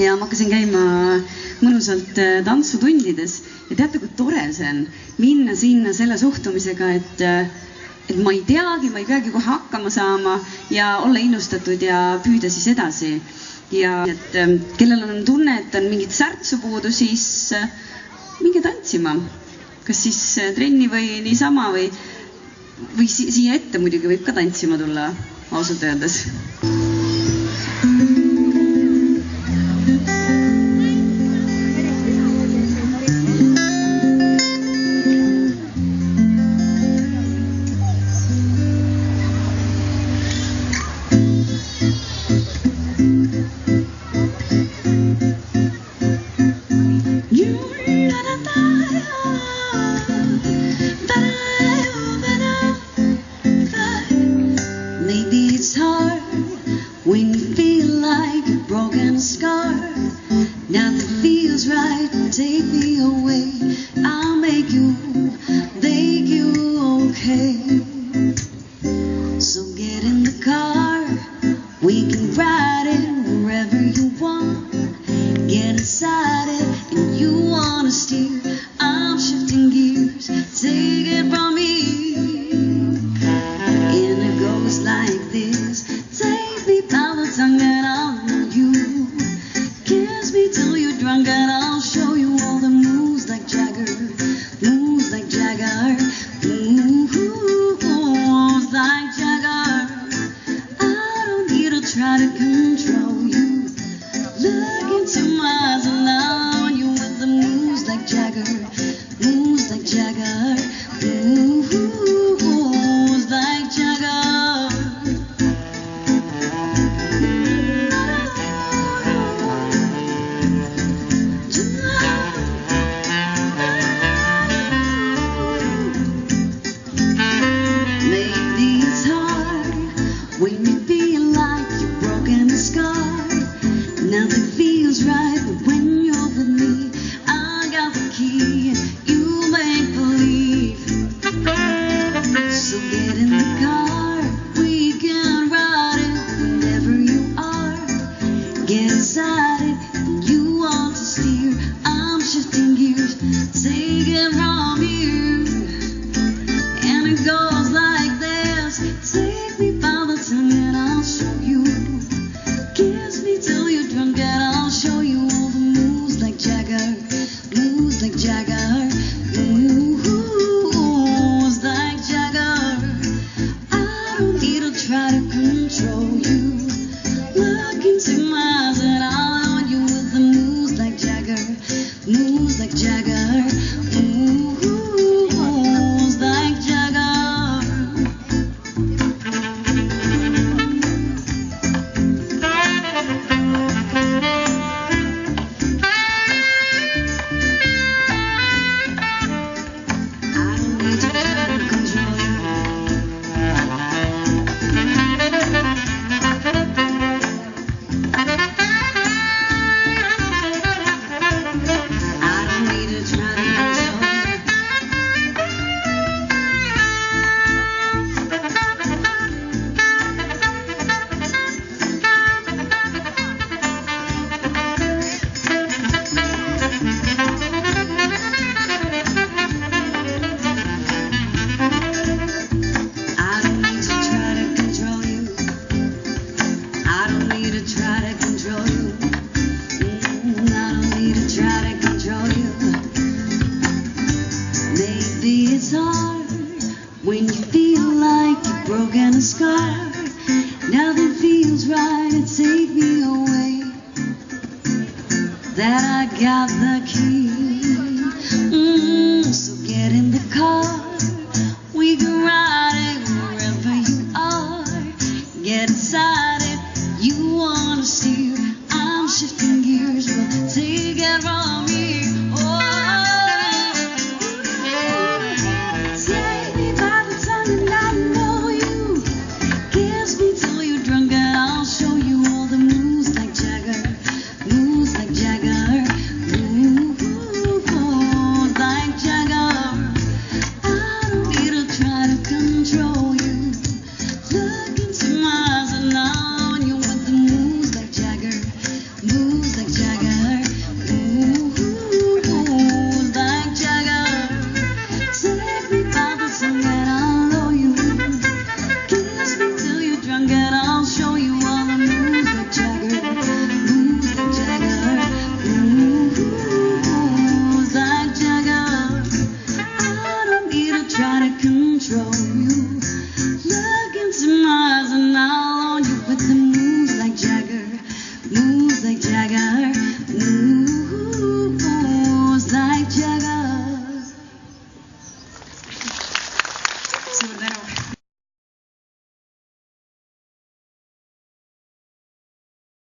ja ma hakkasin käima mõnusalt tantsutundides ja teate, kui tore see on minna sinna selle suhtumisega, et ma ei teagi, ma ei peagi kohe hakkama saama ja olla innustatud ja püüda siis edasi. Ja et kellel on tunne, et on mingit särtsu puudu, siis minge tantsima. Kas siis trenni või niisama või siia ette muidugi võib ka tantsima tulla, ausalt öeldes. When you feel like a broken scar, nothing feels right, take me away, I'll make you okay. So get in the car, we can ride it wherever you want. Get inside it and you wanna steer, I'm shifting gears, take it from me. And it goes like this, take me by the tongue and I'll know you. Kiss me till you're drunk and I'll show you all the moves like Jagger, moves like Jagger, moves like Jagger. I don't need to try to control you. Look into my eyes and I'll own you with the moves like Jagger, moves like Jagger, moves like Jagger. When you feel like you're broken and scarred, nothing feels right, but when you're with me, I got the key, and you make believe. So get in the car, we can ride it whenever you are. Get inside it, and you want to steer, I'm shifting gears, take it from here. And it goes like this, take me by the tongue and I'll show you. Kiss me till you're drunk and I'll show you all the moves like Jagger, moves like Jagger, moves like Jagger. I don't need to try to control you. Look into my eyes and I'll own you with the moves like Jagger, moves like Jagger, moves like Jagger. It's hard when you feel like you're broken and scarred. Nothing feels right, take me away. That I got the key. So get in the car.